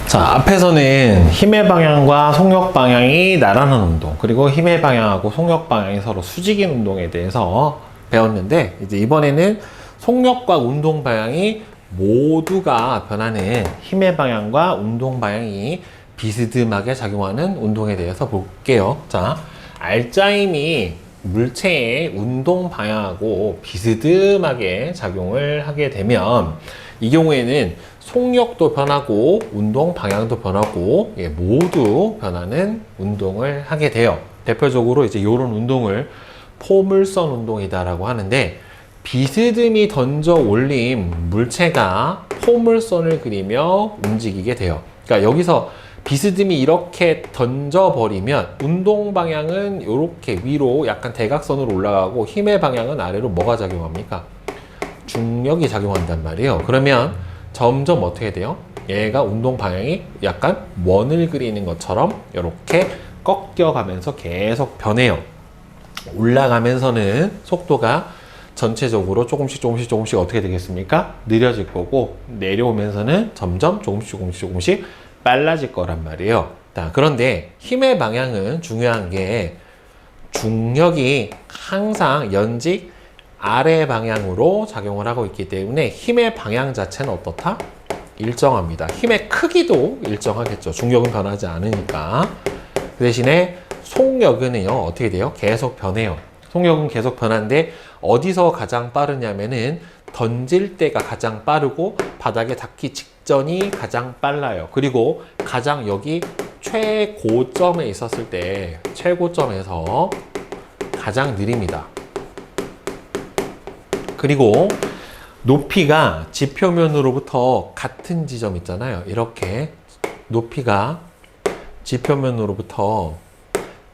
자, 앞에서는 힘의 방향과 속력 방향이 나란한 운동, 그리고 힘의 방향하고 속력 방향이 서로 수직인 운동에 대해서 배웠는데, 이제 이번에는 속력과 운동 방향이 모두가 변하는 힘의 방향과 운동 방향이 비스듬하게 작용하는 운동에 대해서 볼게요. 자, 알짜임이 물체의 운동 방향하고 비스듬하게 작용을 하게 되면, 이 경우에는 속력도 변하고 운동 방향도 변하고 모두 변하는 운동을 하게 돼요. 대표적으로 이제 이런 운동을 포물선 운동이다라고 하는데, 비스듬히 던져 올린 물체가 포물선을 그리며 움직이게 돼요. 그러니까 여기서 비스듬히 이렇게 던져버리면 운동 방향은 이렇게 위로 약간 대각선으로 올라가고, 힘의 방향은 아래로 뭐가 작용합니까? 중력이 작용한단 말이에요. 그러면 점점 어떻게 돼요? 얘가 운동 방향이 약간 원을 그리는 것처럼 이렇게 꺾여가면서 계속 변해요. 올라가면서는 속도가 전체적으로 조금씩 어떻게 되겠습니까? 느려질 거고, 내려오면서는 점점 조금씩 빨라질 거란 말이에요. 자, 그런데 힘의 방향은 중요한 게, 중력이 항상 연직 아래 방향으로 작용을 하고 있기 때문에 힘의 방향 자체는 어떻다? 일정합니다. 힘의 크기도 일정하겠죠. 중력은 변하지 않으니까. 그 대신에 속력은요, 어떻게 돼요? 계속 변해요. 속력은 계속 변하는데, 어디서 가장 빠르냐면은 던질 때가 가장 빠르고 바닥에 닿기 직전이 가장 빨라요. 그리고 가장 여기 최고점에 있었을 때, 최고점에서 가장 느립니다. 그리고 높이가 지표면으로부터 같은 지점 있잖아요. 이렇게 높이가 지표면으로부터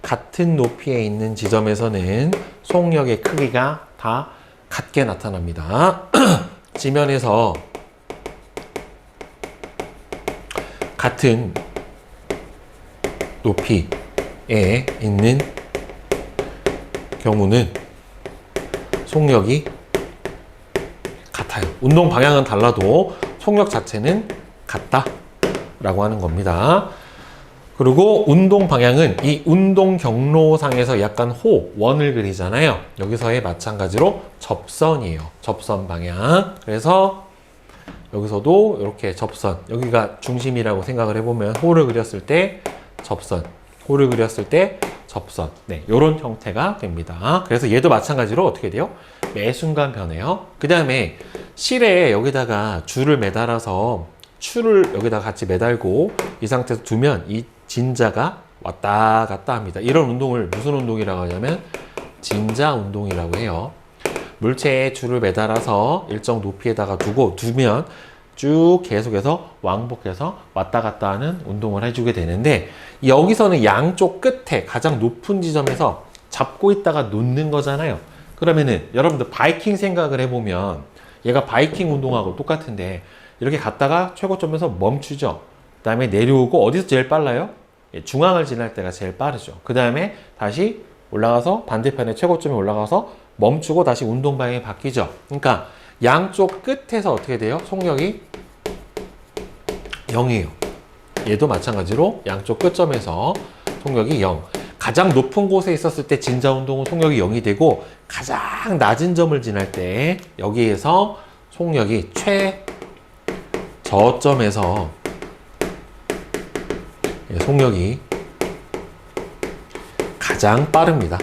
같은 높이에 있는 지점에서는 속력의 크기가 다 같게 나타납니다. 지면에서 같은 높이에 있는 경우는 속력이 같아요. 운동 방향은 달라도 속력 자체는 같다라고 하는 겁니다. 그리고 운동 방향은 이 운동 경로상에서 약간 원을 그리잖아요. 여기서의 마찬가지로 접선이에요. 접선 방향. 그래서 여기서도 이렇게 접선, 여기가 중심이라고 생각을 해보면 호를 그렸을 때 접선, 호를 그렸을 때 접선, 이런 형태가 됩니다. 그래서 얘도 마찬가지로 어떻게 돼요? 매 순간 변해요. 그 다음에 실에 여기다가 줄을 매달아서 추를 여기다 같이 매달고 이 상태에서 두면 이 진자가 왔다 갔다 합니다. 이런 운동을 무슨 운동이라고 하냐면 진자 운동이라고 해요. 물체에 줄을 매달아서 일정 높이에다가 두면 쭉 계속해서 왕복해서 왔다 갔다 하는 운동을 해주게 되는데, 여기서는 양쪽 끝에 가장 높은 지점에서 잡고 있다가 놓는 거잖아요. 그러면은 여러분들 바이킹 생각을 해보면 얘가 바이킹 운동하고 똑같은데, 이렇게 갔다가 최고점에서 멈추죠. 그 다음에 내려오고, 어디서 제일 빨라요? 중앙을 지날 때가 제일 빠르죠. 그 다음에 다시 올라가서 반대편에 최고점에 올라가서 멈추고 다시 운동 방향이 바뀌죠. 그러니까 양쪽 끝에서 어떻게 돼요? 속력이 0이에요. 얘도 마찬가지로 양쪽 끝점에서 속력이 0. 가장 높은 곳에 있었을 때 진자 운동은 속력이 0이 되고, 가장 낮은 점을 지날 때 여기에서 속력이 최저점에서 속력이 가장 빠릅니다.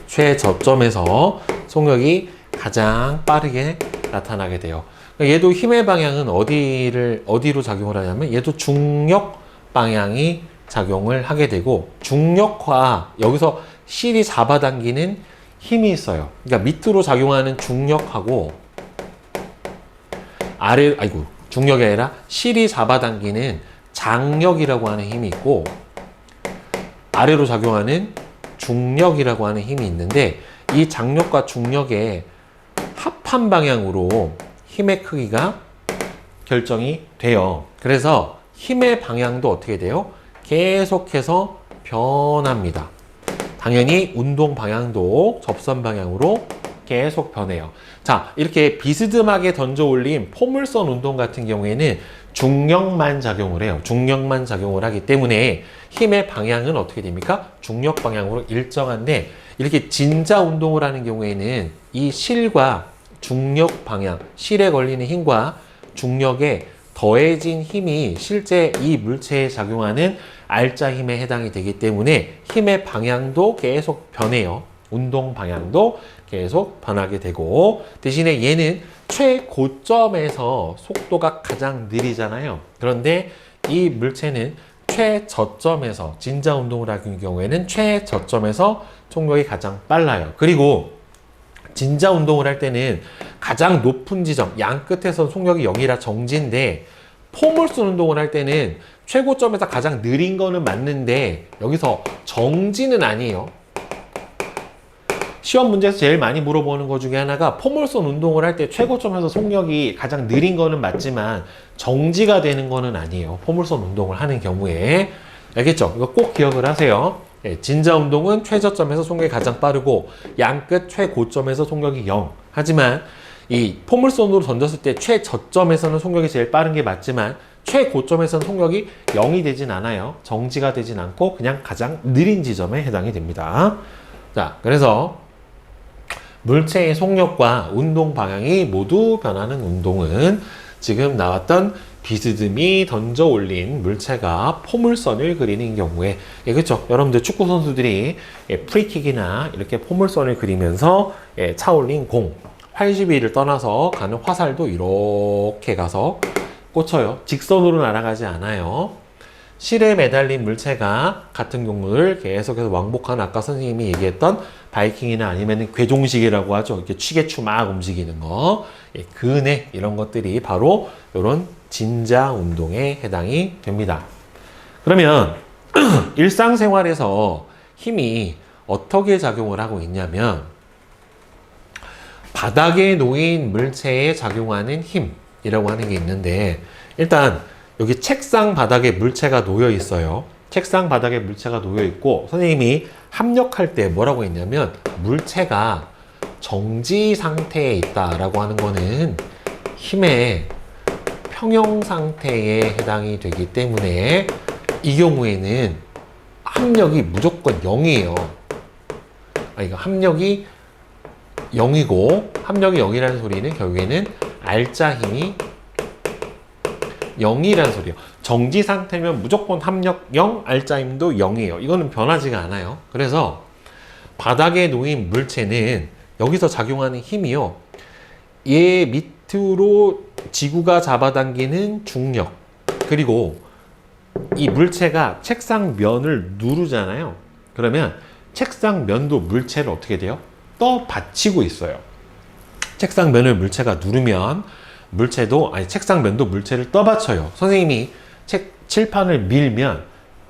최저점에서 속력이 가장 빠르게 나타나게 돼요. 얘도 힘의 방향은 어디로 작용을 하냐면, 얘도 중력 방향이 작용을 하게 되고, 중력과 여기서 실이 잡아당기는 힘이 있어요. 그러니까 밑으로 작용하는 중력하고 중력이 아니라 실이 잡아당기는 장력이라고 하는 힘이 있고, 아래로 작용하는 중력이라고 하는 힘이 있는데, 이 장력과 중력의 합한 방향으로 힘의 크기가 결정이 돼요. 그래서 힘의 방향도 어떻게 돼요? 계속해서 변합니다. 당연히 운동 방향도 접선 방향으로 계속 변해요. 자, 이렇게 비스듬하게 던져 올린 포물선 운동 같은 경우에는 중력만 작용을 해요. 중력만 작용을 하기 때문에 힘의 방향은 어떻게 됩니까? 중력 방향으로 일정한데 이렇게 진자 운동을 하는 경우에는 이 실과 중력 방향, 실에 걸리는 힘과 중력에 더해진 힘이 실제 이 물체에 작용하는 알자 힘에 해당이 되기 때문에 힘의 방향도 계속 변해요. 운동 방향도 계속 변하게 되고 대신에 얘는 최고점에서 속도가 가장 느리잖아요. 그런데 이 물체는 최저점에서 진자 운동을 하는 경우에는 최저점에서 속력이 가장 빨라요. 그리고 진자 운동을 할 때는 가장 높은 지점, 양 끝에서 속력이 0이라 정지인데 포물선 운동을 할 때는 최고점에서 가장 느린 거는 맞는데 여기서 정지는 아니에요. 시험 문제에서 제일 많이 물어보는 것 중에 하나가 포물선 운동을 할 때 최고점에서 속력이 가장 느린 거는 맞지만 정지가 되는 거는 아니에요. 포물선 운동을 하는 경우에. 알겠죠? 이거 꼭 기억을 하세요. 진자 운동은 최저점에서 속력이 가장 빠르고 양끝 최고점에서 속력이 0. 하지만 이 포물선으로 던졌을 때 최저점에서는 속력이 제일 빠른 게 맞지만 최고점에서는 속력이 0이 되진 않아요. 정지가 되진 않고 그냥 가장 느린 지점에 해당이 됩니다. 자, 그래서 물체의 속력과 운동 방향이 모두 변하는 운동은 지금 나왔던 비스듬히 던져 올린 물체가 포물선을 그리는 경우에 그렇죠? 여러분들 축구 선수들이 프리킥이나 이렇게 포물선을 그리면서 차올린 공, 80일을 떠나서 가는 화살도 이렇게 가서 꽂혀요. 직선으로 날아가지 않아요. 실에 매달린 물체가 같은 경우를 계속해서 왕복한 아까 선생님이 얘기했던 바이킹이나 아니면 괴종식이라고 하죠. 이렇게 취계추 막 움직이는 거. 그네 이런 것들이 바로 이런 진자 운동에 해당이 됩니다. 그러면 일상생활에서 힘이 어떻게 작용을 하고 있냐면 바닥에 놓인 물체에 작용하는 힘이라고 하는 게 있는데 일단 여기 책상 바닥에 물체가 놓여 있어요. 책상 바닥에 물체가 놓여 있고 선생님이 합력할 때 뭐라고 했냐면 물체가 정지 상태에 있다라고 하는 거는 힘의 평형 상태에 해당이 되기 때문에 이 경우에는 합력이 무조건 0이에요. 그러니까 합력이 0이고 합력이 0이라는 소리는 결국에는 알자 힘이 0이라는 소리예요. 정지 상태면 무조건 합력 0, 알자 힘도 0이에요. 이거는 변하지가 않아요. 그래서 바닥에 놓인 물체는 여기서 작용하는 힘이요. 얘 밑으로 지구가 잡아당기는 중력 그리고 이 물체가 책상 면을 누르잖아요. 그러면 책상 면도 물체를 어떻게 돼요? 떠받치고 있어요. 책상 면을 물체가 누르면 물체도 책상 면도 물체를 떠받쳐요. 선생님이 칠판을 밀면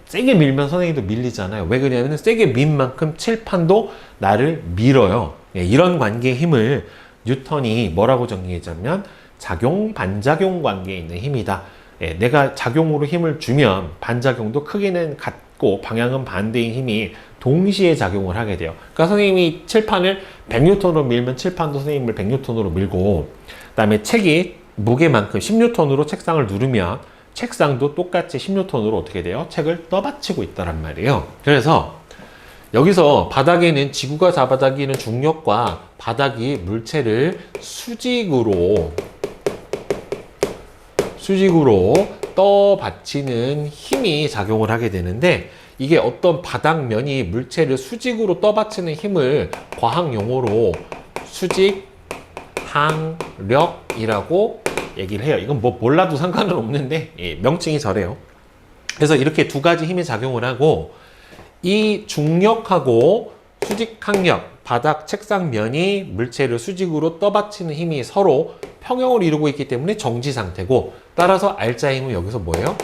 세게 밀면 선생님도 밀리잖아요. 왜 그러냐면 세게 민 만큼 칠판도 나를 밀어요. 이런 관계의 힘을 뉴턴이 뭐라고 정의했냐면 작용 반작용 관계에 있는 힘이다. 내가 작용으로 힘을 주면 반작용도 크기는 같고 방향은 반대인 힘이 동시에 작용을 하게 돼요. 그러니까 선생님이 칠판을 100N으로 밀면 칠판도 선생님을 100N으로 밀고 그다음에 책이 무게만큼 10N으로 책상을 누르면 책상도 똑같이 10N으로 어떻게 돼요? 책을 떠받치고 있다란 말이에요. 그래서 여기서 바닥에는 지구가 잡아당기는 중력과 바닥이 물체를 수직으로 떠받치는 힘이 작용을 하게 되는데 이게 어떤 바닥면이 물체를 수직으로 떠받치는 힘을 과학 용어로 수직 항력이라고 얘기를 해요. 이건 뭐 몰라도 상관은 없는데 명칭이 저래요. 그래서 이렇게 두 가지 힘이 작용을 하고 이 중력하고 수직 항력, 바닥 책상 면이 물체를 수직으로 떠받치는 힘이 서로 평형을 이루고 있기 때문에 정지 상태고 따라서 알자 힘은 여기서 뭐예요?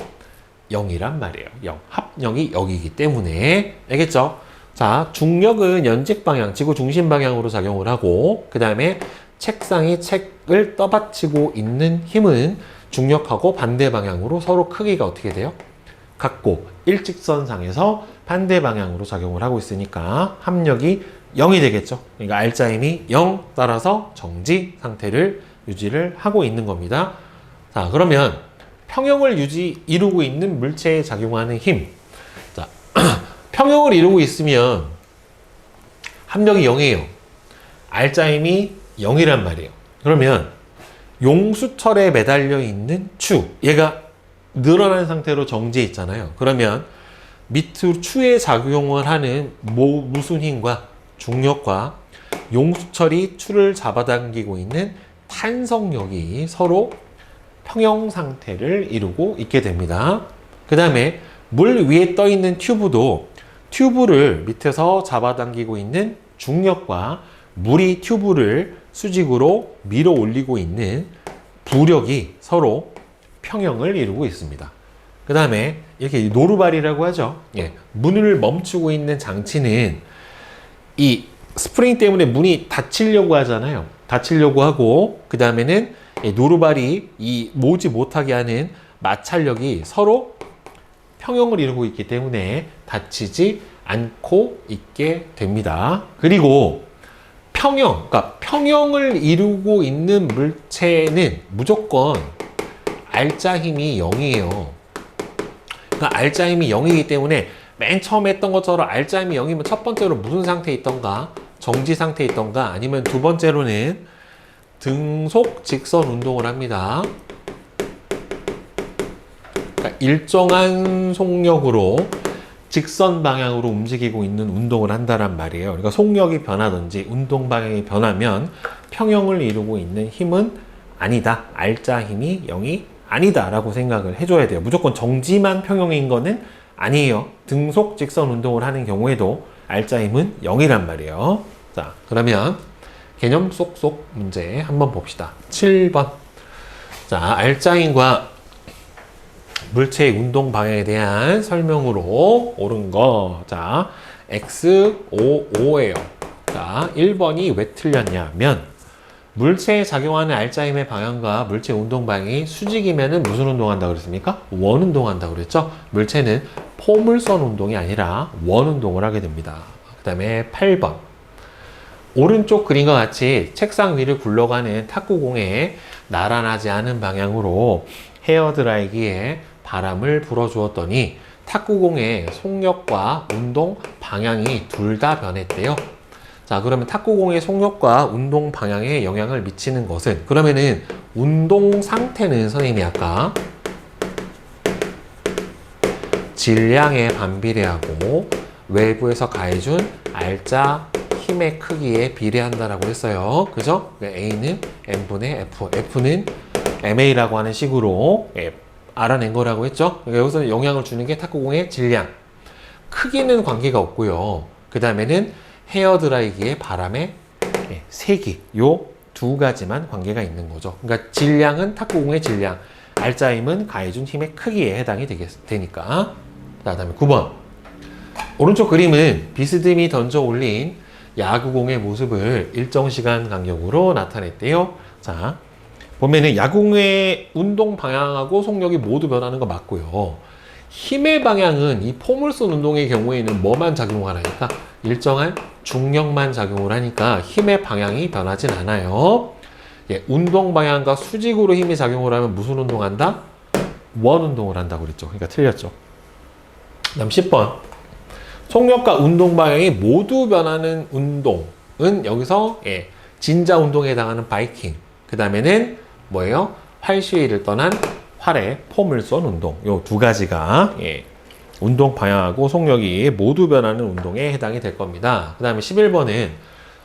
0이란 말이에요. 0. 합력이 0이기 때문에 알겠죠? 자, 중력은 연직 방향, 지구 중심 방향으로 작용을 하고 그 다음에 책상이 책을 떠받치고 있는 힘은 중력하고 반대 방향으로 서로 크기가 어떻게 돼요? 같고 일직선상에서 반대 방향으로 작용을 하고 있으니까 합력이 0이 되겠죠. 그러니까 알자 힘이 0 따라서 정지 상태를 유지를 하고 있는 겁니다. 자, 그러면 평형을 이루고 있는 물체에 작용하는 힘. 자, 평형을 이루고 있으면 합력이 0이에요. R자임이 0이란 말이에요. 그러면 용수철에 매달려 있는 추, 얘가 늘어난 상태로 정지해 있잖아요. 그러면 밑으로 추에 작용을 하는 무슨 힘과 중력과 용수철이 추를 잡아당기고 있는 탄성력이 서로 평형 상태를 이루고 있게 됩니다. 그 다음에 물 위에 떠 있는 튜브도 튜브를 밑에서 잡아당기고 있는 중력과 물이 튜브를 수직으로 밀어 올리고 있는 부력이 서로 평형을 이루고 있습니다. 그 다음에 이렇게 노루발이라고 하죠. 예, 문을 멈추고 있는 장치는 이 스프링 때문에 문이 닫히려고 하잖아요. 닫히려고 하고, 그 다음에는 노루발이 이 모지 못하게 하는 마찰력이 서로 평형을 이루고 있기 때문에 닫히지 않고 있게 됩니다. 그리고 그러니까 평형을 이루고 있는 물체는 무조건 R자 힘이 0이에요. 그러니까 R자 힘이 0이기 때문에 맨 처음에 했던 것처럼 R자 힘이 0이면 첫 번째로 무슨 상태에 있던가? 정지 상태에 있던가? 아니면 두 번째로는 등속 직선 운동을 합니다. 그러니까 일정한 속력으로 직선 방향으로 움직이고 있는 운동을 한다란 말이에요. 그러니까 속력이 변하든지 운동 방향이 변하면 평형을 이루고 있는 힘은 아니다. R자 힘이 0이 아니다 라고 생각을 해줘야 돼요. 무조건 정지만 평형인 거는 아니에요. 등속 직선 운동을 하는 경우에도 R자 힘은 0이란 말이에요. 자, 그러면 개념 쏙쏙 문제 한번 봅시다. 7번. 자, R자 힘과 물체의 운동 방향에 대한 설명으로 옳은 거. 자, X, O, O예요. 자, 1번이 왜 틀렸냐면 물체에 작용하는 R자 힘의 방향과 물체 운동 방향이 수직이면은 무슨 운동한다 그랬습니까? 원 운동한다 그랬죠? 물체는 포물선 운동이 아니라 원 운동을 하게 됩니다. 그 다음에 8번. 오른쪽 그림과 같이 책상 위를 굴러가는 탁구공에 나란하지 않은 방향으로 헤어드라이기에 바람을 불어주었더니 탁구공의 속력과 운동 방향이 둘 다 변했대요. 자, 그러면 탁구공의 속력과 운동 방향에 영향을 미치는 것은, 그러면은 운동 상태는 선생님이 아까 질량에 반비례하고 외부에서 가해준 R자 힘의 크기에 비례한다라고 했어요. 그죠? A는 M분의 F, F는 MA라고 하는 식으로 알아낸 거라고 했죠. 여기서 영향을 주는 게 탁구공의 질량. 크기는 관계가 없고요. 그 다음에는 헤어드라이기의 바람의 세기, 요 두 가지만 관계가 있는 거죠. 그러니까 질량은 탁구공의 질량, R자 힘은 가해준 힘의 크기에 해당이 되니까. 자, 다음에 9번. 오른쪽 그림은 비스듬히 던져 올린 야구공의 모습을 일정 시간 간격으로 나타냈대요. 자, 보면은 야구공의 운동 방향하고 속력이 모두 변하는 거 맞고요. 힘의 방향은 이 포물선 운동의 경우에는 뭐만 작용하니까 일정한 중력만 작용을 하니까 힘의 방향이 변하진 않아요. 예, 운동 방향과 수직으로 힘이 작용을 하면 무슨 운동한다? 원 운동을 한다고 그랬죠. 그러니까 틀렸죠. 다음 10번. 속력과 운동 방향이 모두 변하는 운동은 여기서 진자 운동에 해당하는 바이킹. 그 다음에는 뭐예요? 활시위를 떠난 활의 포물선 운동. 요 두 가지가 운동 방향하고 속력이 모두 변하는 운동에 해당이 될 겁니다. 그 다음에 11번은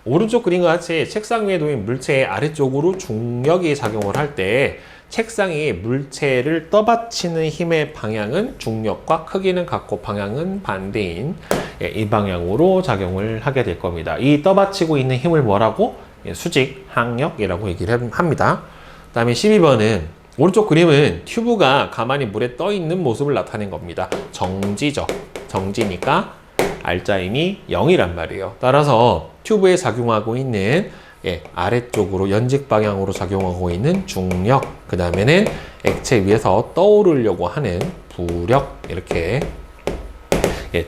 오른쪽 그림과 같이 책상 위에 놓인 물체의 아래쪽으로 중력이 작용을 할 때 책상이 물체를 떠받치는 힘의 방향은 중력과 크기는 같고 방향은 반대인 이 방향으로 작용을 하게 될 겁니다. 이 떠받치고 있는 힘을 뭐라고? 수직 항력이라고 얘기를 합니다. 그 다음에 12번은 오른쪽 그림은 튜브가 가만히 물에 떠 있는 모습을 나타낸 겁니다. 정지죠. 정지니까 R자 힘이 0이란 말이에요. 따라서 튜브에 작용하고 있는 아래쪽으로 연직 방향으로 작용하고 있는 중력, 그 다음에는 액체 위에서 떠오르려고 하는 부력, 이렇게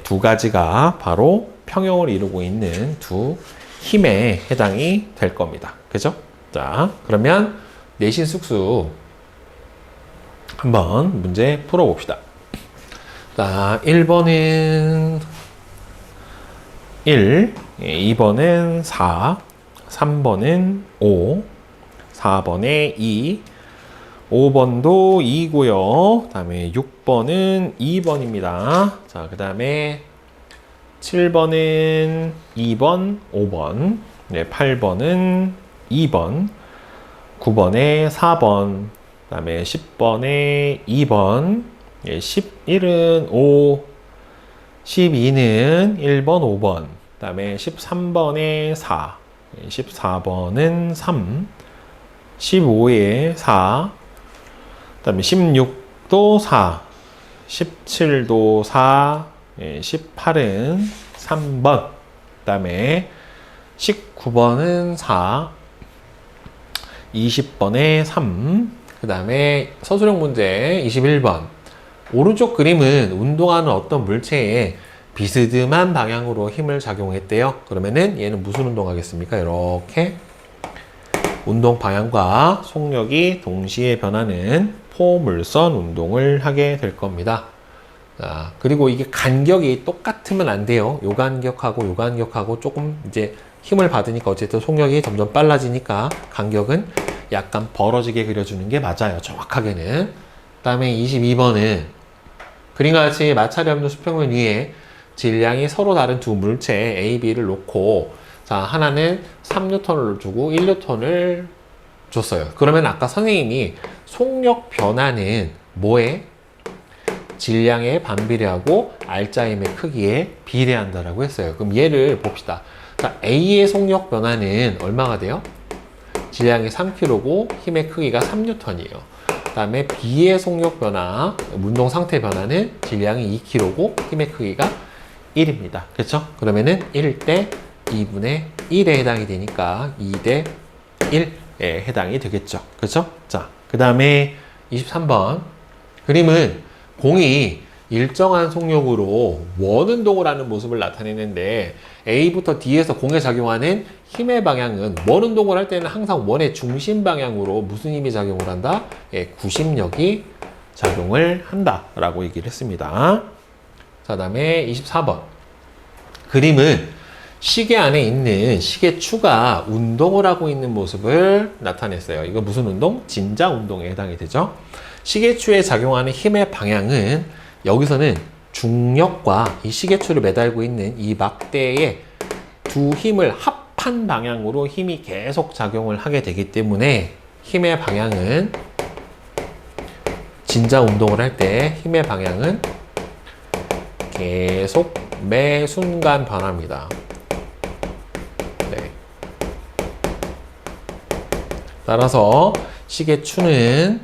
두 가지가 바로 평형을 이루고 있는 두 힘에 해당이 될 겁니다. 그죠? 자, 그러면 내신 숙수 한번 문제 풀어봅시다. 자, 1번은 1, 2번은 4, 3번은 5, 4번에 2, 5번도 2고요. 그 다음에 6번은 2번입니다. 자, 그 다음에 7번은 2번, 5번, 네, 8번은 2번, 9번에 4번, 그 다음에 10번에 2번, 예, 11은 5, 12는 1번, 5번, 그 다음에 13번에 4, 14번은 3, 15에 4, 그 다음에 16도 4, 17도 4, 18은 3번, 그 다음에 19번은 4, 20번에 3, 그 다음에 서술형 문제 21번. 오른쪽 그림은 운동하는 어떤 물체에 비스듬한 방향으로 힘을 작용했대요. 그러면은 얘는 무슨 운동하겠습니까? 이렇게 운동 방향과 속력이 동시에 변하는 포물선 운동을 하게 될 겁니다. 자, 그리고 이게 간격이 똑같으면 안 돼요. 요 간격하고 요 간격하고 조금 이제 힘을 받으니까 어쨌든 속력이 점점 빨라지니까 간격은 약간 벌어지게 그려주는 게 맞아요. 정확하게는. 그 다음에 22번은 그림과 같이 마찰이 없는 수평면 위에 질량이 서로 다른 두 물체 A, B를 놓고 자, 하나는 3N을 주고 1N을 줬어요. 그러면 아까 선생님이 속력 변화는 뭐에? 질량에 반비례하고 알짜힘의 크기에 비례한다라고 했어요. 그럼 얘를 봅시다. 자, A의 속력 변화는 얼마가 돼요? 질량이 3kg고 힘의 크기가 3N이에요. 그 다음에 B의 속력 변화, 운동 상태 변화는 질량이 2kg고 힘의 크기가 1입니다. 그렇죠? 그러면은 1대 2분의 1에 해당이 되니까 2대 1에 해당이 되겠죠. 그렇죠? 자, 그 다음에 23번 그림은 공이 일정한 속력으로 원운동을 하는 모습을 나타내는데 A부터 D에서 공에 작용하는 힘의 방향은 원운동을 할 때는 항상 원의 중심 방향으로 무슨 힘이 작용을 한다? 예, 구심력이 작용을 한다 라고 얘기를 했습니다. 자, 다음에 24번 그림은 시계 안에 있는 시계추가 운동을 하고 있는 모습을 나타냈어요. 이거 무슨 운동? 진자 운동에 해당이 되죠. 시계추에 작용하는 힘의 방향은 여기서는 중력과 이 시계추를 매달고 있는 이 막대의 두 힘을 합한 방향으로 힘이 계속 작용을 하게 되기 때문에 힘의 방향은 진자 운동을 할 때 힘의 방향은 계속 매 순간 변합니다. 네. 따라서 시계추는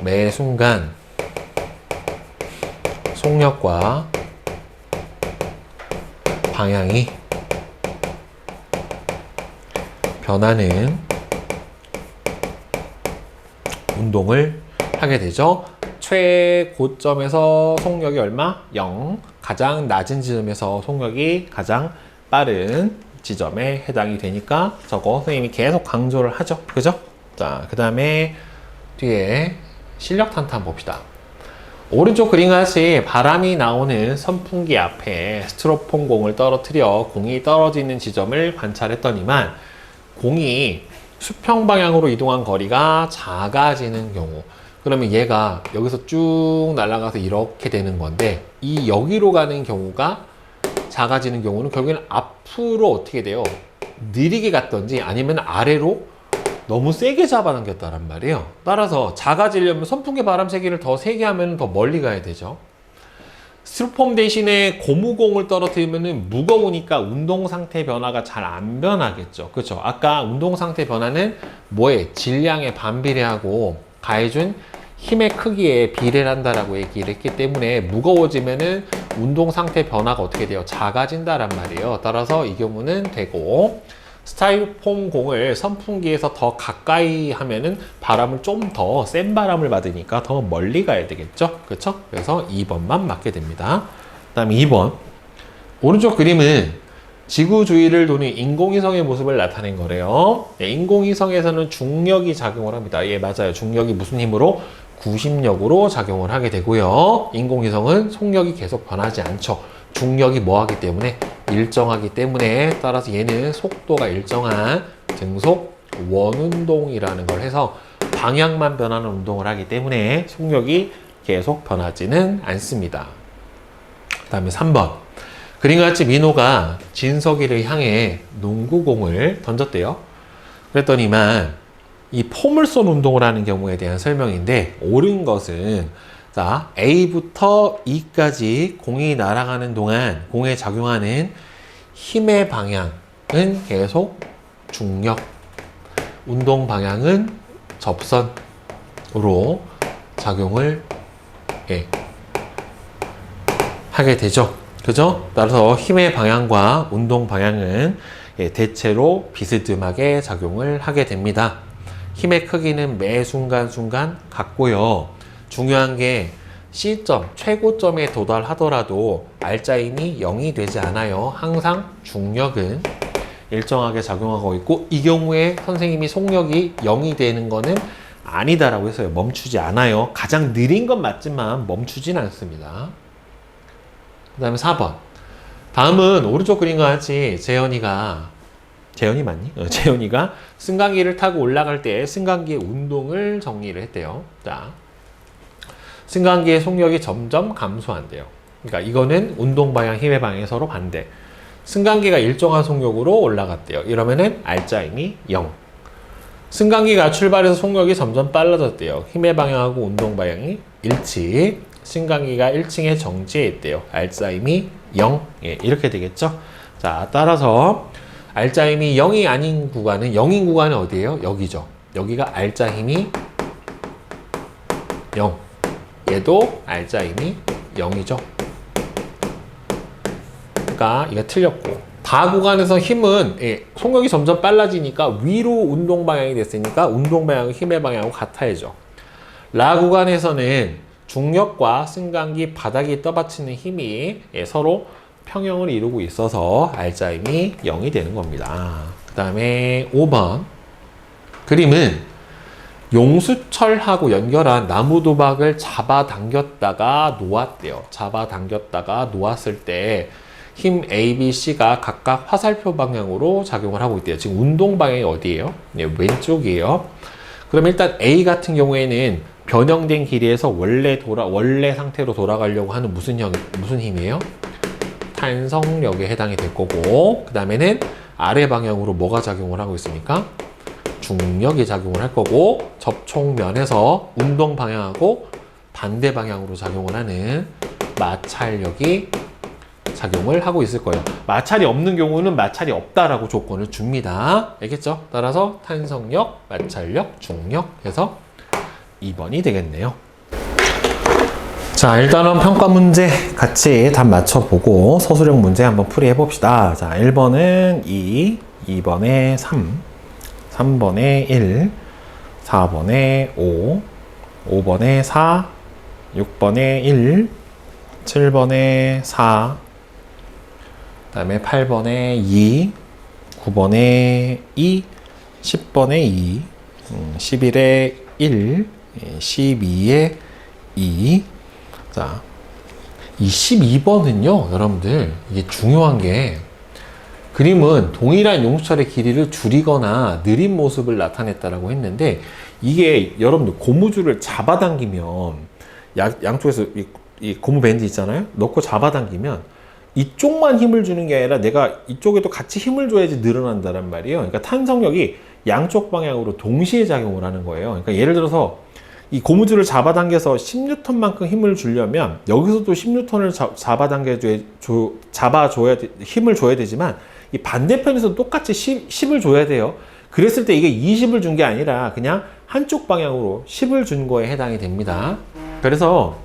매 순간 속력과 방향이 변하는 운동을 하게 되죠. 최고점에서 속력이 얼마? 0. 가장 낮은 지점에서 속력이 가장 빠른 지점에 해당이 되니까 저거 선생님이 계속 강조를 하죠. 그죠? 자, 그 다음에 뒤에 실력 탄탄 봅시다. 오른쪽 그림과 같이 바람이 나오는 선풍기 앞에 스티로폼 공을 떨어뜨려 공이 떨어지는 지점을 관찰했더니만 공이 수평 방향으로 이동한 거리가 작아지는 경우 그러면 얘가 여기서 쭉 날아가서 이렇게 되는 건데 이 여기로 가는 경우가 작아지는 경우는 결국에는 앞으로 어떻게 돼요? 느리게 갔던지 아니면 아래로 너무 세게 잡아당겼다란 말이에요. 따라서 작아지려면 선풍기 바람 세기를 더 세게 하면 더 멀리 가야 되죠. 스티로폼 대신에 고무공을 떨어뜨리면 무거우니까 운동 상태 변화가 잘 안 변하겠죠. 그렇죠? 아까 운동 상태 변화는 뭐에? 질량에 반비례하고 가해준 힘의 크기에 비례를 한다라고 얘기를 했기 때문에 무거워지면은 운동 상태 변화가 어떻게 돼요? 작아진다란 말이에요. 따라서 이 경우는 되고 스타이로폼 공을 선풍기에서 더 가까이 하면은 바람을 좀 더 센 바람을 받으니까 더 멀리 가야 되겠죠. 그렇죠? 그래서 2번만 맞게 됩니다. 그 다음에 2번 오른쪽 그림은 지구 주위를 도는 인공위성의 모습을 나타낸 거래요. 네, 인공위성에서는 중력이 작용을 합니다. 예, 맞아요. 중력이 무슨 힘으로? 구심력으로 작용을 하게 되고요. 인공위성은 속력이 계속 변하지 않죠. 중력이 뭐하기 때문에? 일정하기 때문에, 따라서 얘는 속도가 일정한 등속 원운동이라는 걸 해서 방향만 변하는 운동을 하기 때문에 속력이 계속 변하지는 않습니다. 그 다음에 3번. 그림과 같이 민호가 진석이를 향해 농구공을 던졌대요. 그랬더니만 이 포물선 운동을 하는 경우에 대한 설명인데, 옳은 것은 자, A부터 E까지 공이 날아가는 동안 공에 작용하는 힘의 방향은 계속 중력, 운동 방향은 접선으로 작용을 하게 되죠. 그죠? 따라서 힘의 방향과 운동 방향은 대체로 비스듬하게 작용을 하게 됩니다. 힘의 크기는 매 순간순간 같고요. 중요한 게 C점, 최고점에 도달하더라도 R자임이 0이 되지 않아요. 항상 중력은 일정하게 작용하고 있고, 이 경우에 선생님이 속력이 0이 되는 거는 아니다라고 했어요. 멈추지 않아요. 가장 느린 건 맞지만 멈추진 않습니다. 그 다음에 4번. 다음은 오른쪽 그림과 같이 재현이가 맞니? 재현이가 승강기를 타고 올라갈 때 승강기의 운동을 정리를 했대요. 자, 승강기의 속력이 점점 감소한대요. 그러니까 이거는 운동 방향, 힘의 방향이 서로 반대. 승강기가 일정한 속력으로 올라갔대요. 이러면은 R자임이 0. 승강기가 출발해서 속력이 점점 빨라졌대요. 힘의 방향하고 운동 방향이 일치. 승강기가 1층에 정지해 있대요. R자임이 0. 이렇게 되겠죠? 자, 따라서 R자임이 0이 아닌 구간은, 0인 구간은 어디예요? 여기죠. 여기가 R자임이 0. 얘도 R자임이 0이죠. 그러니까 이거 틀렸고, 다 구간에서 힘은 속력이 점점 빨라지니까 위로 운동 방향이 됐으니까 운동 방향은 힘의 방향하고 같아야죠. 라 구간에서는 중력과 승강기 바닥이 떠받치는 힘이 서로 평형을 이루고 있어서 R자임이 0이 되는 겁니다. 그 다음에 5번. 그림은 용수철하고 연결한 나무 도박을 잡아당겼다가 놓았대요. 잡아당겼다가 놓았을 때 힘 A, B, C가 각각 화살표 방향으로 작용을 하고 있대요. 지금 운동 방향이 어디예요? 네, 왼쪽이에요. 그럼 일단 A 같은 경우에는 변형된 길이에서 원래 상태로 돌아가려고 하는 무슨 힘이에요? 탄성력에 해당이 될 거고, 그 다음에는 아래 방향으로 뭐가 작용을 하고 있습니까? 중력이 작용을 할 거고, 접촉면에서 운동 방향하고 반대 방향으로 작용을 하는 마찰력이 작용을 하고 있을 거예요. 마찰이 없는 경우는 마찰이 없다라고 조건을 줍니다. 알겠죠? 따라서 탄성력, 마찰력, 중력 해서 2번이 되겠네요. 자, 일단은 평가 문제 같이 답 맞춰보고 서술형 문제 한번 풀이해 봅시다. 자, 1번은 2, 2번에 3, 3번에 1, 4번에 5, 5번에 4, 6번에 1, 7번에 4, 그 다음에 8번에 2, 9번에 2, 10번에 2, 11에 1, 12에 2. 자, 이 12번은요, 여러분들, 이게 중요한 게, 그림은 동일한 용수철의 길이를 줄이거나 느린 모습을 나타냈다라고 했는데, 이게 여러분들 고무줄을 잡아당기면, 양쪽에서 이 고무 밴드 있잖아요? 넣고 잡아당기면, 이쪽만 힘을 주는 게 아니라 내가 이쪽에도 같이 힘을 줘야지 늘어난다는 말이에요. 그러니까 탄성력이 양쪽 방향으로 동시에 작용을 하는 거예요. 그러니까 예를 들어서 이 고무줄을 잡아당겨서 10N만큼 힘을 주려면 여기서도 10N을 잡아줘야 힘을 줘야 되지만 이 반대편에서 똑같이 10을 줘야 돼요. 그랬을 때 이게 20을 준 게 아니라 그냥 한쪽 방향으로 10을 준 거에 해당이 됩니다. 그래서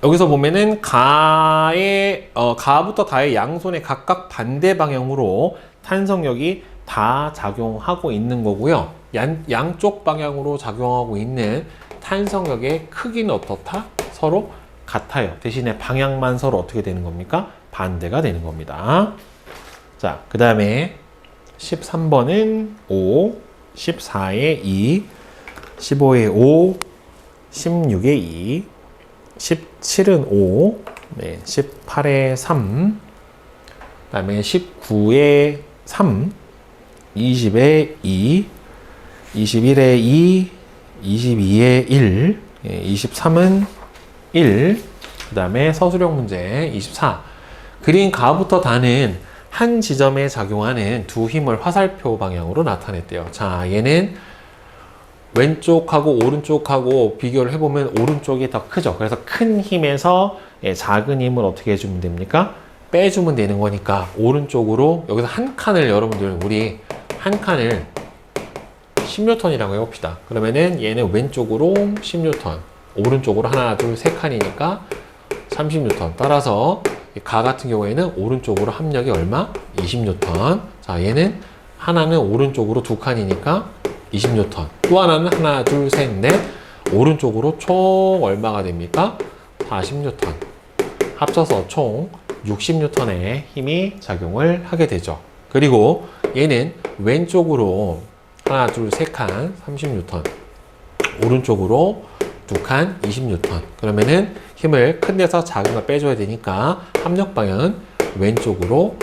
여기서 보면은 가부터 다의 양손의 각각 반대 방향으로 탄성력이 다 작용하고 있는 거고요. 양쪽 방향으로 작용하고 있는 탄성력의 크기는 어떻다? 서로 같아요. 대신에 방향만 서로 어떻게 되는 겁니까? 반대가 되는 겁니다. 자, 그 다음에 13번은 5, 14에 2, 15에 5, 16에 2, 17은 5, 네, 18에 3, 그 다음에 19에 3, 20에 2, 21에 2, 22에 1, 23은 1, 그 다음에 서술형 문제 24. 그린 가부터 다는 한 지점에 작용하는 두 힘을 화살표 방향으로 나타냈대요. 자, 얘는 왼쪽하고 오른쪽하고 비교를 해보면 오른쪽이 더 크죠. 그래서 큰 힘에서 작은 힘을 어떻게 해주면 됩니까? 빼주면 되는 거니까 오른쪽으로 여기서 한 칸을 여러분들 우리 한 칸을 10N이라고 해봅시다. 그러면은 얘는 왼쪽으로 10N, 오른쪽으로 하나, 둘, 세 칸이니까 30N. 따라서 가 같은 경우에는 오른쪽으로 합력이 얼마? 20N. 자, 얘는 하나는 오른쪽으로 두 칸이니까 20N. 또 하나는 하나, 둘, 셋, 넷. 오른쪽으로 총 얼마가 됩니까? 40N. 합쳐서 총 60N의 힘이 작용을 하게 되죠. 그리고 얘는 왼쪽으로 하나, 둘, 세 칸 30N. 오른쪽으로 두 칸 20N. 그러면은 힘을 큰 데서 작은 걸 빼줘야 되니까 합력 방향은 왼쪽으로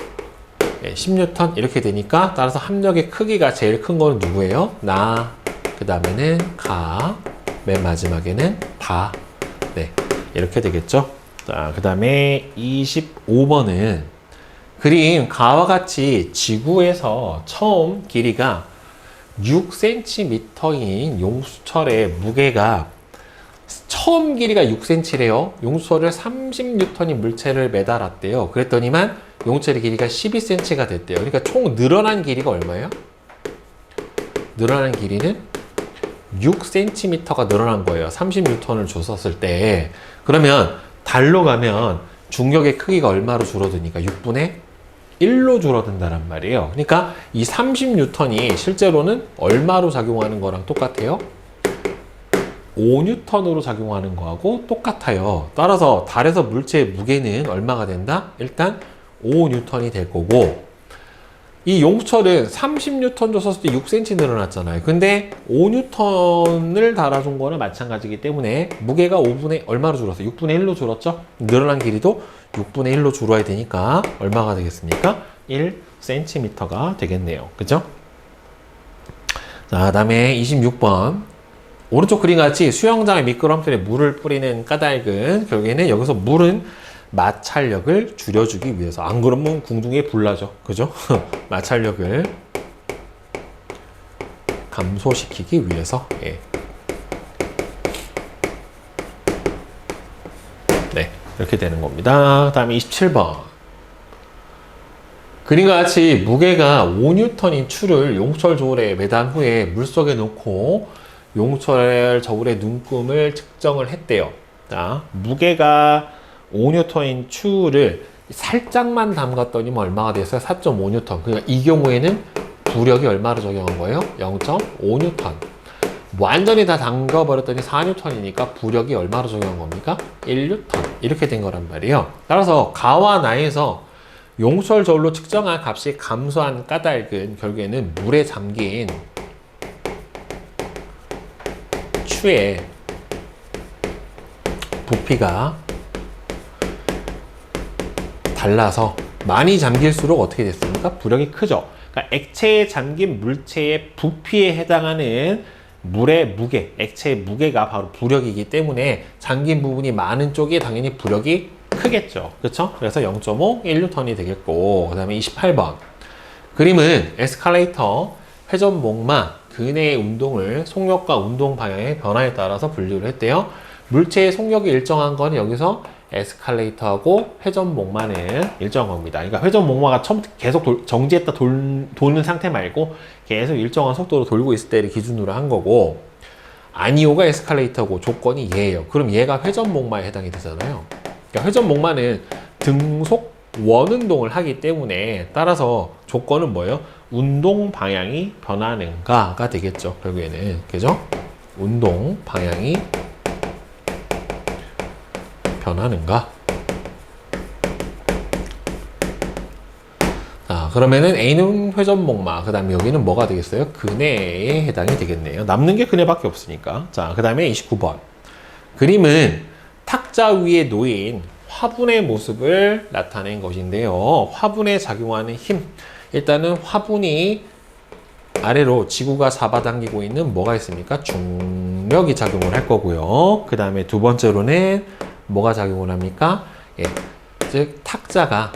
10N 이렇게 되니까 따라서 합력의 크기가 제일 큰 거는 누구예요? 나, 그 다음에는 가, 맨 마지막에는 다. 네, 이렇게 되겠죠. 자, 그 다음에 25번은 그림 가와 같이 지구에서 처음 길이가 6cm인 용수철의 무게가 처음 길이가 6cm래요. 용수철을 30N의 물체를 매달았대요. 그랬더니만 용철의 길이가 12cm가 됐대요. 그러니까 총 늘어난 길이가 얼마예요? 늘어난 길이는 6cm가 늘어난 거예요. 30N을 줬었을 때. 그러면 달로 가면 중력의 크기가 얼마로 줄어드니까 6분의 1로 줄어든다란 말이에요. 그러니까 이 30N이 실제로는 얼마로 작용하는 거랑 똑같아요? 5N으로 작용하는 거하고 똑같아요. 따라서 달에서 물체의 무게는 얼마가 된다? 일단 5N이 될 거고, 이 용철은 30N 줬었을 때 6cm 늘어났잖아요. 근데 5N을 달아준 거는 마찬가지이기 때문에 무게가 5분의 얼마로 줄었어요? 6분의 1로 줄었죠? 늘어난 길이도 6분의 1로 줄어야 되니까 얼마가 되겠습니까? 1cm가 되겠네요. 그죠? 자, 다음에 26번. 오른쪽 그림 같이 수영장의 미끄럼틀에 물을 뿌리는 까닭은 결국에는 여기서 물은 마찰력을 줄여주기 위해서. 안 그러면 궁둥이에 불 나죠. 그죠? 마찰력을 감소시키기 위해서. 예. 네, 이렇게 되는 겁니다. 다음에 27번. 그림과 같이 무게가 5N인 추를 용철 저울에 매단 후에 물속에 넣고 용철 저울의 눈금을 측정을 했대요. 자, 무게가 5N인 추를 살짝만 담갔더니 얼마가 됐어요? 4.5N. 그러니까 이 경우에는 부력이 얼마로 적용한 거예요? 0.5N. 완전히 다 담가버렸더니 4N이니까 부력이 얼마로 적용한 겁니까? 1N. 이렇게 된 거란 말이에요. 따라서 가와 나에서 용철 저울로 측정한 값이 감소한 까닭은 결국에는 물에 잠긴 추의 부피가 달라서 많이 잠길수록 어떻게 됐습니까? 부력이 크죠. 그러니까 액체에 잠긴 물체의 부피에 해당하는 물의 무게, 액체의 무게가 바로 부력이기 때문에 잠긴 부분이 많은 쪽이 당연히 부력이 크겠죠. 그렇죠? 그래서 0.5, 1N이 되겠고, 그 다음에 28번. 그림은 에스컬레이터, 회전목마, 근해의 운동을 속력과 운동 방향의 변화에 따라서 분류를 했대요. 물체의 속력이 일정한 건 여기서 에스컬레이터하고 회전목마는 일정한 겁니다. 그러니까 회전목마가 처음부터 계속 정지했다 도는 상태 말고 계속 일정한 속도로 돌고 있을 때를 기준으로 한 거고, 아니오가 에스컬레이터고 조건이 얘예요. 그럼 얘가 회전목마에 해당이 되잖아요. 그러니까 회전목마는 등속 원운동을 하기 때문에 따라서 조건은 뭐예요? 운동 방향이 변하는가가 되겠죠. 결국에는. 그죠? 운동 방향이 변하는가? 자, 그러면은 A는 회전목마, 그 다음에 여기는 뭐가 되겠어요? 근해에 해당이 되겠네요. 남는 게 근해밖에 없으니까. 자, 그 다음에 29번. 그림은 탁자 위에 놓인 화분의 모습을 나타낸 것인데요. 화분에 작용하는 힘. 일단은 화분이 아래로 지구가 잡아당기고 있는 뭐가 있습니까? 중력이 작용을 할 거고요. 그 다음에 두 번째로는 뭐가 작용을 합니까? 예, 즉 탁자가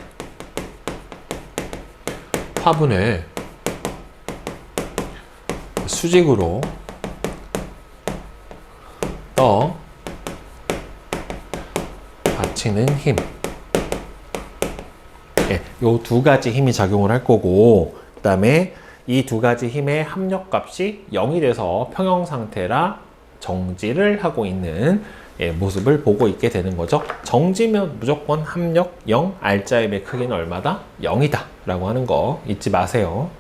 화분을 수직으로 떠 받치는 힘. 예, 요 두 가지 힘이 작용을 할 거고, 그 다음에 이 두 가지 힘의 합력값이 0이 돼서 평형 상태라 정지를 하고 있는 모습을 보고 있게 되는 거죠. 정지면 무조건 합력 0, R자임의 크기는 얼마다? 0이다 라고 하는 거 잊지 마세요.